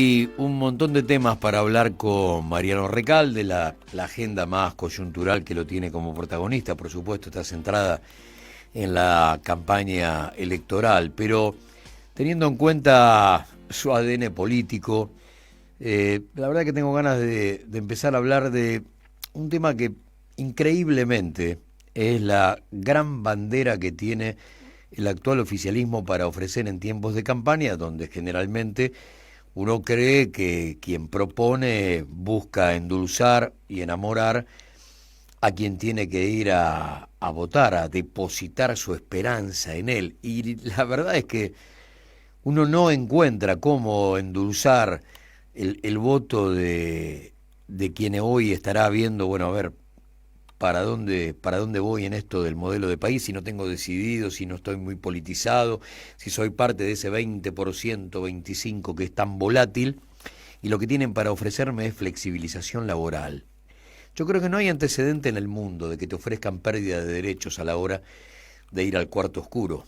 Y un montón de temas para hablar con Mariano Recalde, la agenda más coyuntural que lo tiene como protagonista, por supuesto, está centrada en la campaña electoral, pero teniendo en cuenta su ADN político, la verdad que tengo ganas de empezar a hablar de un tema que increíblemente es la gran bandera que tiene el actual oficialismo para ofrecer en tiempos de campaña, donde generalmente uno cree que quien propone busca endulzar y enamorar a quien tiene que ir a votar, a depositar su esperanza en él. Y la verdad es que uno no encuentra cómo endulzar el voto de quien hoy estará viendo, bueno, a ver, para dónde voy en esto del modelo de país, si no tengo decidido, si no estoy muy politizado, si soy parte de ese 20%, 25% que es tan volátil, y lo que tienen para ofrecerme es flexibilización laboral. Yo creo que no hay antecedente en el mundo de que te ofrezcan pérdida de derechos a la hora de ir al cuarto oscuro.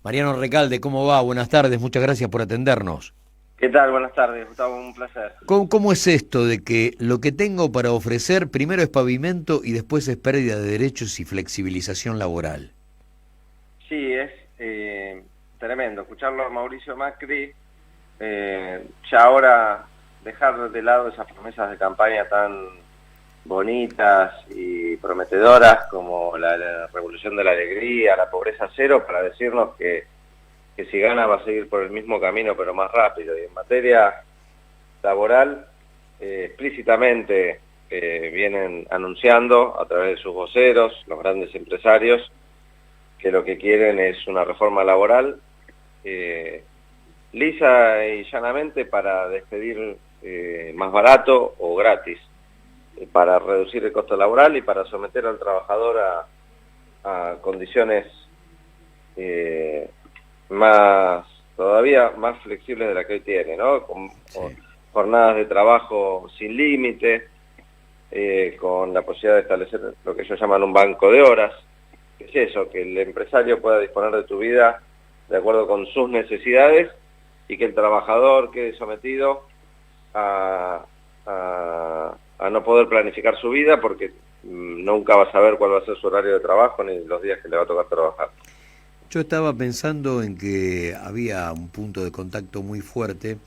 Mariano Recalde, ¿cómo va? Buenas tardes, muchas gracias por atendernos. ¿Qué tal? Buenas tardes, Gustavo, un placer. ¿Cómo es esto de que lo que tengo para ofrecer primero es pavimento y después es pérdida de derechos y flexibilización laboral? Sí, es tremendo escucharlo a Mauricio Macri, ya ahora dejar de lado esas promesas de campaña tan bonitas y prometedoras como la revolución de la alegría, la pobreza cero, para decirnos que si gana va a seguir por el mismo camino pero más rápido. Y en materia laboral, explícitamente vienen anunciando a través de sus voceros, los grandes empresarios, que lo que quieren es una reforma laboral lisa y llanamente para despedir más barato o gratis, para reducir el costo laboral y para someter al trabajador a condiciones todavía más flexibles de la que hoy tiene, ¿no? Con jornadas de trabajo sin límite, con la posibilidad de establecer lo que ellos llaman un banco de horas. ¿Qué es eso? Que el empresario pueda disponer de tu vida de acuerdo con sus necesidades y que el trabajador quede sometido a no poder planificar su vida porque nunca va a saber cuál va a ser su horario de trabajo ni los días que le va a tocar trabajar. Yo estaba pensando en que había un punto de contacto muy fuerte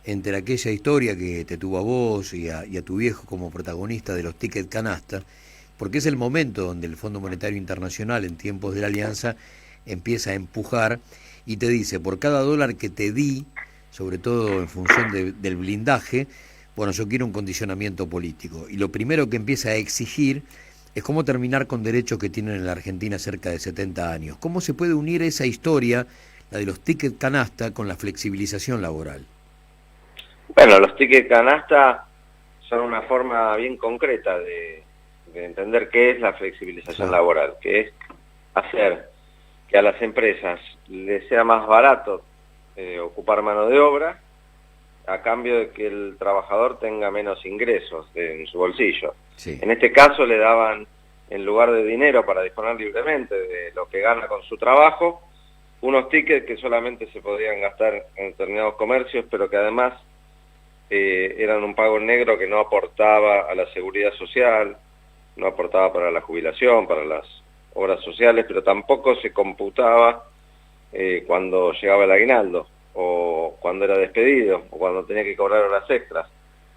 entre aquella historia que te tuvo a vos y a tu viejo como protagonista de los tickets canasta, porque es el momento donde el Fondo Monetario Internacional en tiempos de la Alianza empieza a empujar y te dice, por cada dólar que te di, sobre todo en función del blindaje, bueno, yo quiero un condicionamiento político. Y lo primero que empieza a exigir es cómo terminar con derechos que tienen en la Argentina cerca de 70 años. ¿Cómo se puede unir esa historia, la de los tickets canasta, con la flexibilización laboral? Bueno, los tickets canasta son una forma bien concreta de entender qué es la flexibilización laboral, que es hacer que a las empresas les sea más barato ocupar mano de obra a cambio de que el trabajador tenga menos ingresos en su bolsillo. Sí. En este caso le daban, en lugar de dinero para disponer libremente de lo que gana con su trabajo, unos tickets que solamente se podían gastar en determinados comercios, pero que además eran un pago negro que no aportaba a la seguridad social, no aportaba para la jubilación, para las obras sociales, pero tampoco se computaba cuando llegaba el aguinaldo, o cuando era despedido, o cuando tenía que cobrar horas extras.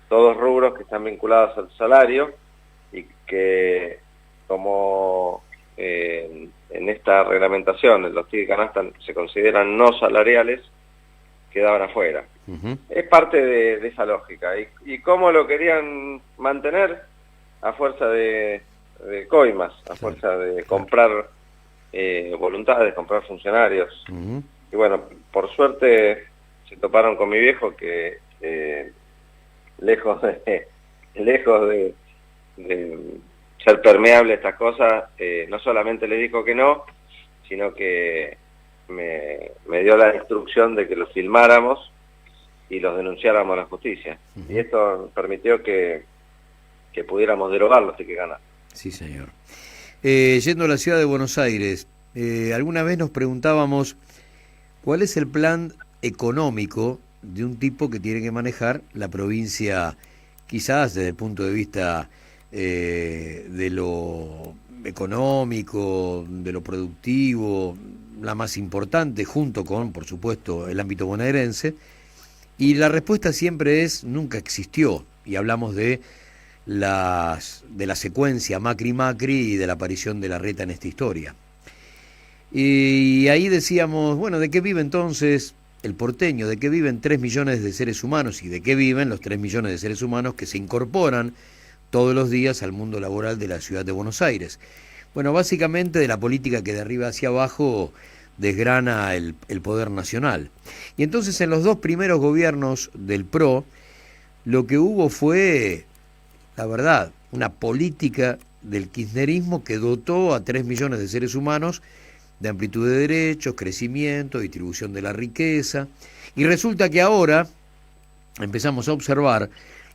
Todos rubros que están vinculados al salario y que, como en esta reglamentación los tickets canasta se consideran no salariales, quedaban afuera. Es parte de esa lógica. ¿Y cómo lo querían mantener? A fuerza de coimas, a fuerza de comprar voluntades, comprar funcionarios. Y bueno, por suerte se toparon con mi viejo que lejos de ser permeable a estas cosas, no solamente le dijo que no, sino que me dio la instrucción de que los filmáramos y los denunciáramos a la justicia. Y esto permitió que pudiéramos derogar los tickets canasta. Sí, señor. Yendo a la ciudad de Buenos Aires, alguna vez nos preguntábamos cuál es el plan económico de un tipo que tiene que manejar la provincia, quizás desde el punto de vista de lo económico, de lo productivo, la más importante, junto con, por supuesto, el ámbito bonaerense. Y la respuesta siempre es: nunca existió. Y hablamos de la secuencia Macri-Macri y de la aparición de Larreta en esta historia. Y ahí decíamos, bueno, ¿de qué vive entonces el porteño? ¿De qué viven 3 millones de seres humanos? ¿Y de qué viven los 3 millones de seres humanos que se incorporan todos los días al mundo laboral de la ciudad de Buenos Aires? Bueno, básicamente de la política que de arriba hacia abajo desgrana el poder nacional. Y entonces en los 2 primeros gobiernos del PRO, lo que hubo fue, la verdad, una política del kirchnerismo que dotó a 3 millones de seres humanos de amplitud de derechos, crecimiento, distribución de la riqueza. Y resulta que ahora empezamos a observar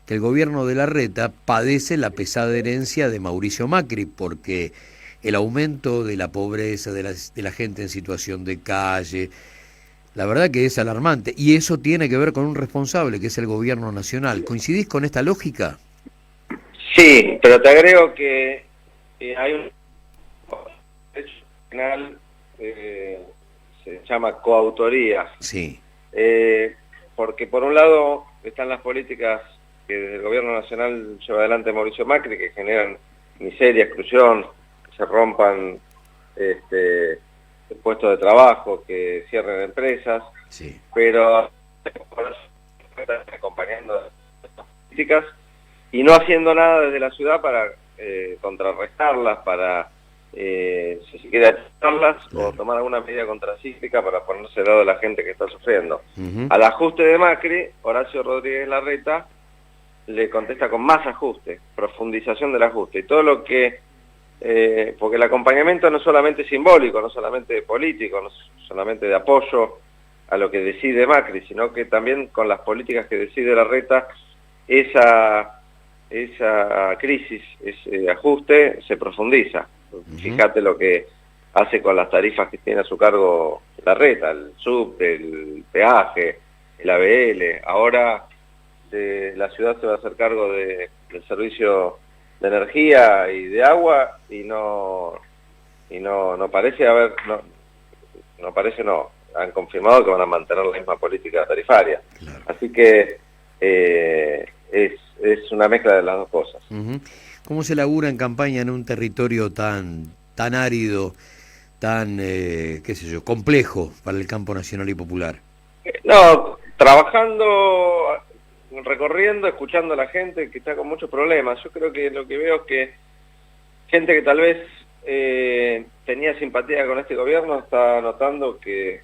que el gobierno de Larreta padece la pesada herencia de Mauricio Macri, porque el aumento de la pobreza, de la gente en situación de calle, la verdad que es alarmante. Y eso tiene que ver con un responsable, que es el gobierno nacional. ¿Coincidís con esta lógica? Sí, pero te agrego que hay un hecho final, se llama coautoría. Sí. Porque por un lado están las políticas que desde el gobierno nacional lleva adelante Mauricio Macri, que generan miseria, exclusión, que se rompan puestos de trabajo, que cierren empresas, Sí. Pero están acompañando estas políticas y no haciendo nada desde la ciudad para contrarrestarlas, para si se quiere achatarlas, claro, o tomar alguna medida contracíclica para ponerse al lado de la gente que está sufriendo. Uh-huh. Al ajuste de Macri, Horacio Rodríguez Larreta le contesta con más ajuste, profundización del ajuste, y todo lo que porque el acompañamiento no es solamente simbólico, no solamente político, no solamente de apoyo a lo que decide Macri, sino que también con las políticas que decide Larreta, esa crisis, ese ajuste se profundiza. Uh-huh. Fíjate lo que hace con las tarifas que tiene a su cargo Larreta, el subte, el peaje, el ABL. Ahora la ciudad se va a hacer cargo del servicio de energía y de agua, y no parece haber, han confirmado que van a mantener la misma política tarifaria. Claro. Así que es una mezcla de las dos cosas. Uh-huh. ¿Cómo se labura en campaña en un territorio tan árido, tan, complejo para el campo nacional y popular? No, trabajando, recorriendo, escuchando a la gente que está con muchos problemas. Yo creo que lo que veo es que gente que tal vez tenía simpatía con este gobierno está notando que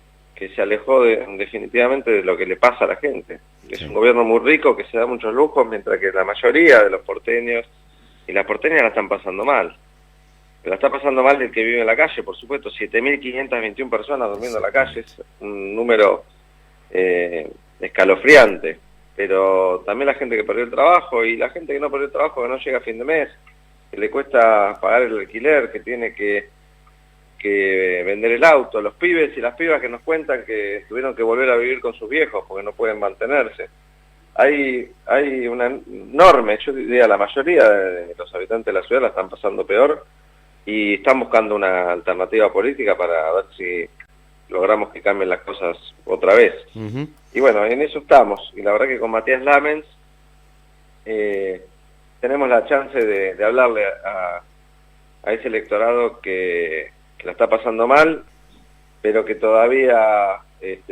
se alejó definitivamente de lo que le pasa a la gente. Es un gobierno muy rico que se da muchos lujos, mientras que la mayoría de los porteños y las porteñas la están pasando mal. La está pasando mal el que vive en la calle, por supuesto. 7.521 personas durmiendo en la calle es un número escalofriante. Pero también la gente que perdió el trabajo, y la gente que no perdió el trabajo, que no llega a fin de mes, que le cuesta pagar el alquiler, que tiene que vender el auto, los pibes y las pibas que nos cuentan que tuvieron que volver a vivir con sus viejos porque no pueden mantenerse. Hay una enorme, yo diría la mayoría de los habitantes de la ciudad la están pasando peor, y están buscando una alternativa política para ver si logramos que cambien las cosas otra vez. Uh-huh. Y bueno, en eso estamos, y la verdad que con Matías Lamens tenemos la chance de hablarle a ese electorado que la está pasando mal, pero que todavía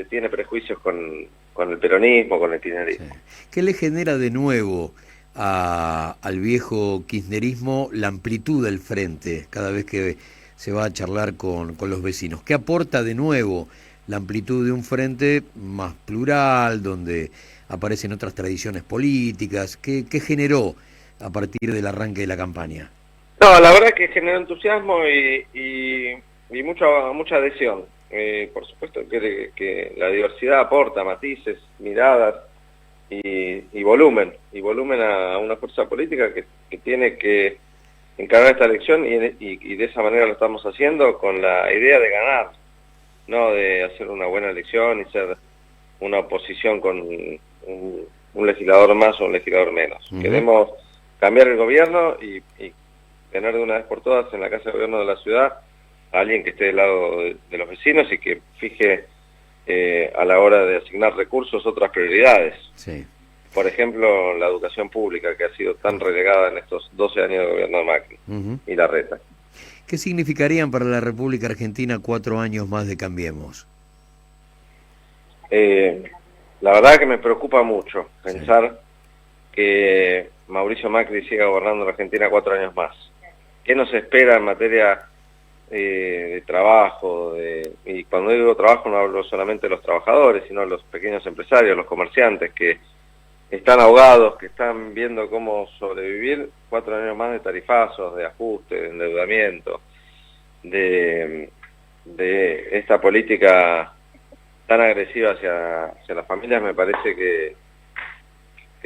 tiene prejuicios con el peronismo, con el kirchnerismo. Sí. ¿Qué le genera de nuevo al viejo kirchnerismo la amplitud del frente cada vez que se va a charlar con los vecinos? ¿Qué aporta de nuevo la amplitud de un frente más plural, donde aparecen otras tradiciones políticas? ¿Qué generó a partir del arranque de la campaña? No, la verdad es que generó entusiasmo y mucha adhesión. Por supuesto que la diversidad aporta matices, miradas y volumen a una fuerza política que tiene que encarar esta elección, y de esa manera lo estamos haciendo, con la idea de ganar, no de hacer una buena elección y ser una oposición con un legislador más o un legislador menos. Queremos cambiar el gobierno y tener de una vez por todas en la Casa de Gobierno de la ciudad a alguien que esté del lado de los vecinos y que fije a la hora de asignar recursos otras prioridades. Sí. Por ejemplo, la educación pública, que ha sido tan relegada en estos 12 años de gobierno de Macri y Larreta. ¿Qué significarían para la República Argentina 4 años más de Cambiemos? La verdad que me preocupa mucho pensar que Mauricio Macri siga gobernando la Argentina 4 años más. ¿Qué nos espera en materia de trabajo? Y cuando digo trabajo no hablo solamente de los trabajadores, sino de los pequeños empresarios, los comerciantes que están ahogados, que están viendo cómo sobrevivir 4 años más de tarifazos, de ajuste, de endeudamiento, de esta política tan agresiva hacia las familias. Me parece que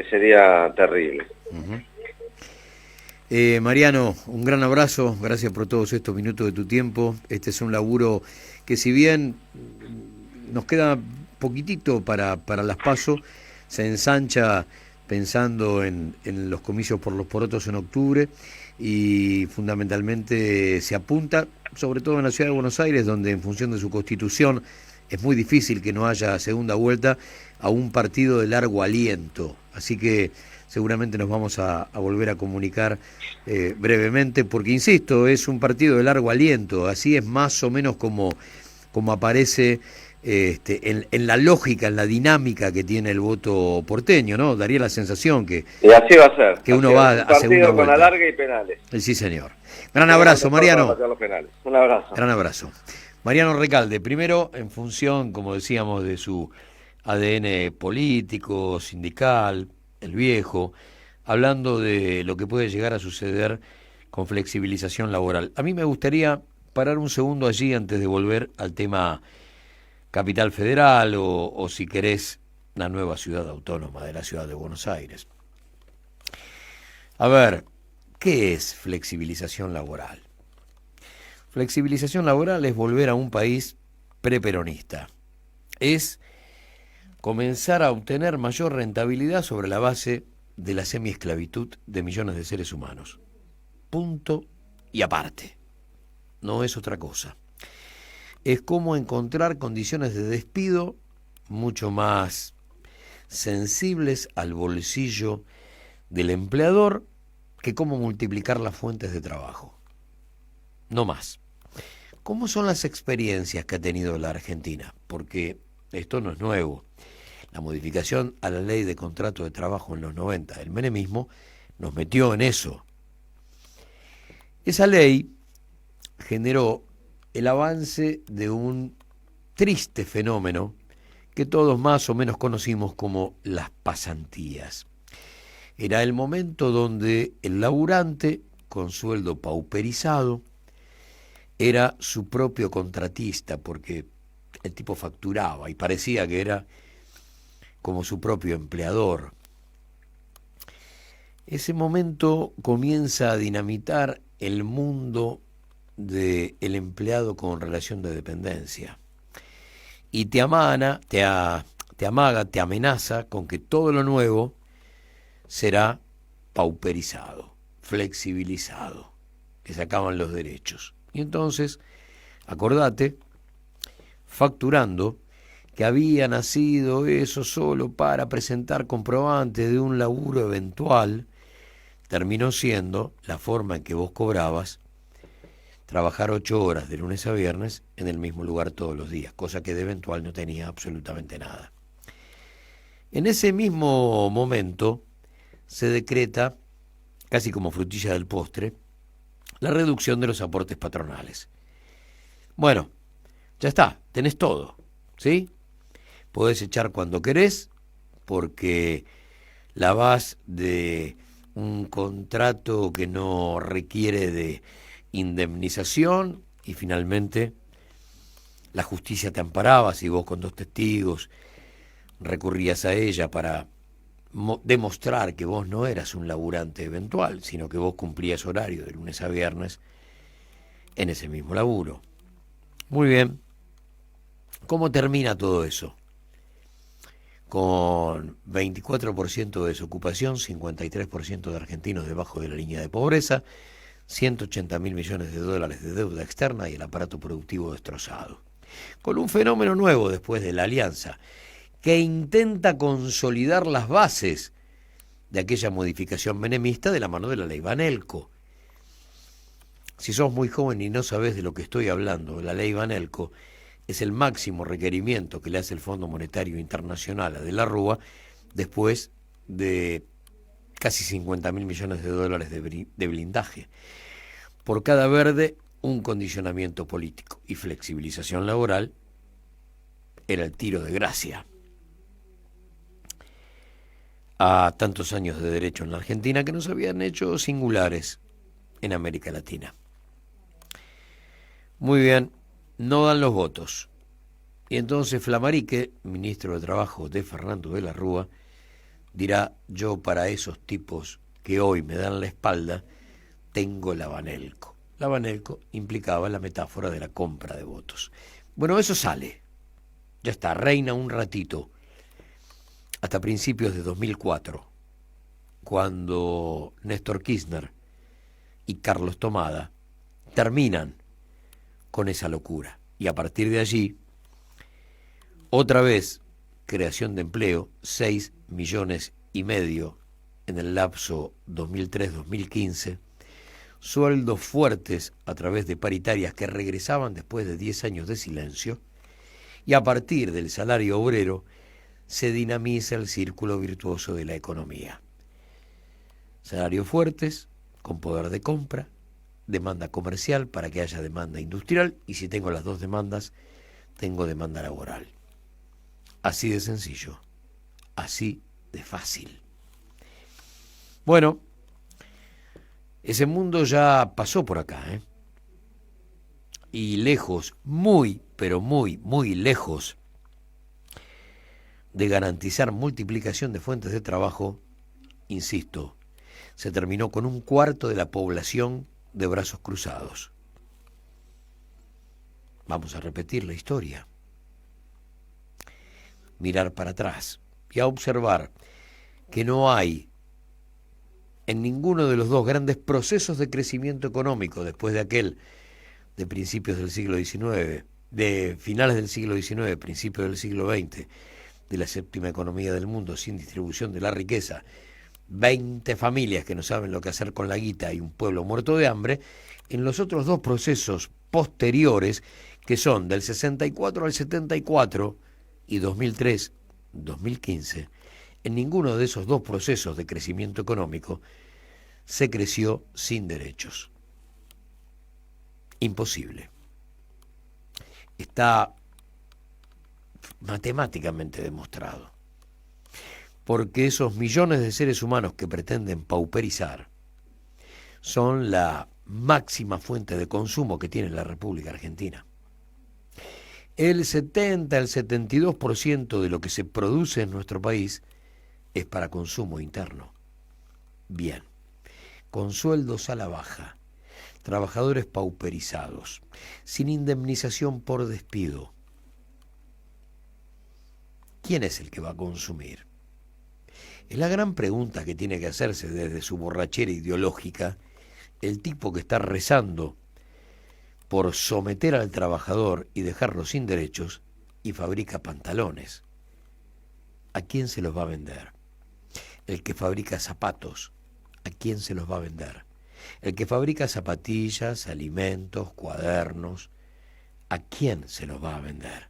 sería terrible. Mariano, un gran abrazo, gracias por todos estos minutos de tu tiempo. Este es un laburo que, si bien nos queda poquitito para las PASO, se ensancha pensando en los comicios por los porotos en octubre, y fundamentalmente se apunta, sobre todo en la ciudad de Buenos Aires, donde en función de su constitución es muy difícil que no haya segunda vuelta, a un partido de largo aliento. Así que seguramente nos vamos a volver a comunicar brevemente, porque insisto, es un partido de largo aliento. Así es más o menos como aparece en la lógica, en la dinámica que tiene el voto porteño, ¿no? Daría la sensación que... Y así va a ser. Que uno va a segunda vuelta. Con alargue y penales. Sí, señor. Gran abrazo, Mariano. Un abrazo. Gran abrazo. Mariano Recalde, primero en función, como decíamos, de su ADN político, sindical, el viejo, hablando de lo que puede llegar a suceder con flexibilización laboral. A mí me gustaría parar un segundo allí antes de volver al tema Capital Federal o si querés, la nueva ciudad autónoma de la ciudad de Buenos Aires. A ver, ¿qué es flexibilización laboral? Flexibilización laboral es volver a un país preperonista. Es comenzar a obtener mayor rentabilidad sobre la base de la semiesclavitud de millones de seres humanos. Punto y aparte. No es otra cosa. Es como encontrar condiciones de despido mucho más sensibles al bolsillo del empleador que cómo multiplicar las fuentes de trabajo. No más. ¿Cómo son las experiencias que ha tenido la Argentina? Porque esto no es nuevo. La modificación a la ley de contrato de trabajo en los 90, el menemismo, nos metió en eso. Esa ley generó el avance de un triste fenómeno que todos más o menos conocimos como las pasantías. Era el momento donde el laburante, con sueldo pauperizado, era su propio contratista, porque el tipo facturaba y parecía que era como su propio empleador. Ese momento comienza a dinamitar el mundo del empleado con relación de dependencia. Y te amaga, te amenaza con que todo lo nuevo será pauperizado, flexibilizado, que se acaban los derechos. Y entonces, acordate, facturando, que había nacido eso solo para presentar comprobantes de un laburo eventual, terminó siendo la forma en que vos cobrabas trabajar 8 horas de lunes a viernes en el mismo lugar todos los días, cosa que de eventual no tenía absolutamente nada. En ese mismo momento se decreta, casi como frutilla del postre, la reducción de los aportes patronales. Bueno, ya está, tenés todo, ¿sí? Podés echar cuando querés, porque la vas de un contrato que no requiere de indemnización y finalmente la justicia te amparaba si vos con 2 testigos recurrías a ella para demostrar que vos no eras un laburante eventual, sino que vos cumplías horario de lunes a viernes en ese mismo laburo. Muy bien. ¿Cómo termina todo eso? con 24% de desocupación, 53% de argentinos debajo de la línea de pobreza, 180.000 millones de dólares de deuda externa y el aparato productivo destrozado. Con un fenómeno nuevo después de la alianza, que intenta consolidar las bases de aquella modificación menemista de la mano de la ley Banelco. Si sos muy joven y no sabés de lo que estoy hablando, la ley Banelco es el máximo requerimiento que le hace el Fondo Monetario Internacional a De la Rúa después de casi 50.000 millones de dólares de blindaje. Por cada verde, un condicionamiento político y flexibilización laboral era el tiro de gracia a tantos años de derecho en la Argentina que nos habían hecho singulares en América Latina. Muy bien, no dan los votos. Y entonces Flamarique, ministro de Trabajo de Fernando de la Rúa, dirá: yo para esos tipos que hoy me dan la espalda, tengo la Banelco. La Banelco implicaba la metáfora de la compra de votos. Bueno, eso sale. Ya está, reina un ratito. Hasta principios de 2004, cuando Néstor Kirchner y Carlos Tomada terminan con esa locura. Y a partir de allí, otra vez, creación de empleo, 6,5 millones en el lapso 2003-2015, sueldos fuertes a través de paritarias que regresaban después de 10 años de silencio, y a partir del salario obrero se dinamiza el círculo virtuoso de la economía. Salarios fuertes, con poder de compra, demanda comercial para que haya demanda industrial, y si tengo las dos demandas, tengo demanda laboral. Así de sencillo, así de fácil. Bueno, ese mundo ya pasó por acá, y lejos, muy, pero muy, muy lejos de garantizar multiplicación de fuentes de trabajo, insisto, se terminó con 1/4 de la población de brazos cruzados. Vamos a repetir la historia. Mirar para atrás y a observar que no hay en ninguno de los dos grandes procesos de crecimiento económico después de aquel de principios del siglo XIX, de finales del siglo XIX, principios del siglo XX, de la séptima economía del mundo sin distribución de la riqueza, 20 familias que no saben lo que hacer con la guita y un pueblo muerto de hambre, en los otros dos procesos posteriores, que son del 64 al 74 y 2003-2015, en ninguno de esos dos procesos de crecimiento económico se creció sin derechos. Imposible. Está matemáticamente demostrado. Porque esos millones de seres humanos que pretenden pauperizar son la máxima fuente de consumo que tiene la República Argentina. El 70, el 72% de lo que se produce en nuestro país es para consumo interno. Bien, con sueldos a la baja, trabajadores pauperizados, sin indemnización por despido. ¿Quién es el que va a consumir? Es la gran pregunta que tiene que hacerse desde su borrachera ideológica el tipo que está rezando por someter al trabajador y dejarlo sin derechos y fabrica pantalones. ¿A quién se los va a vender? El que fabrica zapatos, ¿a quién se los va a vender? El que fabrica zapatillas, alimentos, cuadernos, ¿a quién se los va a vender?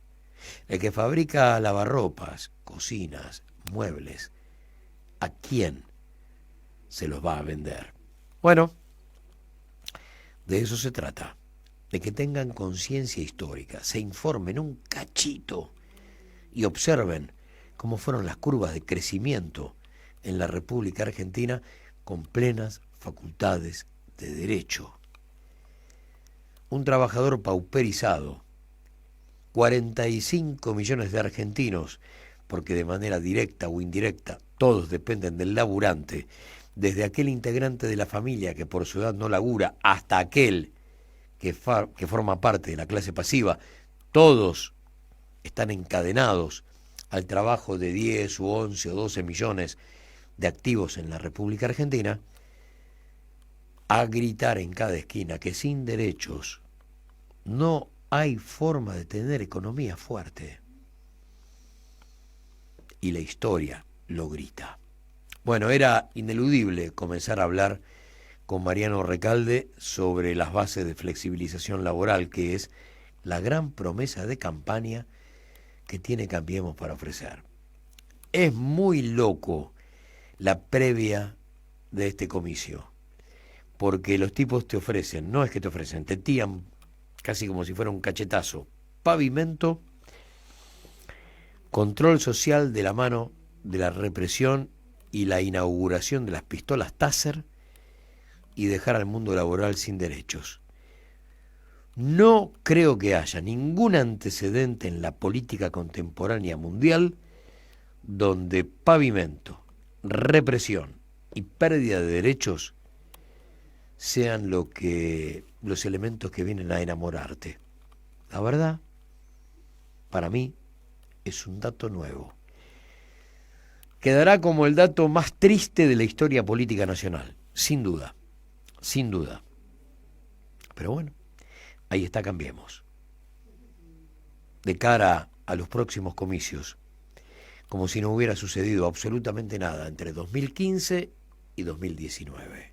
El que fabrica lavarropas, cocinas, muebles, ¿a quién se los va a vender? Bueno, de eso se trata, de que tengan conciencia histórica, se informen un cachito y observen cómo fueron las curvas de crecimiento en la República Argentina con plenas facultades de derecho. Un trabajador pauperizado, 45 millones de argentinos, porque de manera directa o indirecta todos dependen del laburante, desde aquel integrante de la familia que por su edad no labura hasta aquel que forma parte de la clase pasiva, todos están encadenados al trabajo de 10 u 11 o 12 millones de activos en la República Argentina, a gritar en cada esquina que sin derechos no hay forma de tener economía fuerte. Y la historia lo grita. Bueno, era ineludible comenzar a hablar con Mariano Recalde sobre las bases de flexibilización laboral, que es la gran promesa de campaña que tiene Cambiemos para ofrecer. Es muy loco la previa de este comicio, porque los tipos te ofrecen, no es que te ofrecen, te tiran casi como si fuera un cachetazo, pavimento, control social de la mano de la represión y la inauguración de las pistolas Taser y dejar al mundo laboral sin derechos. No creo que haya ningún antecedente en la política contemporánea mundial donde pavimento, represión y pérdida de derechos sean los elementos que vienen a enamorarte. La verdad, para mí, es un dato nuevo. Quedará como el dato más triste de la historia política nacional, sin duda, sin duda. Pero bueno, ahí está, Cambiemos. De cara a los próximos comicios, como si no hubiera sucedido absolutamente nada entre 2015 y 2019.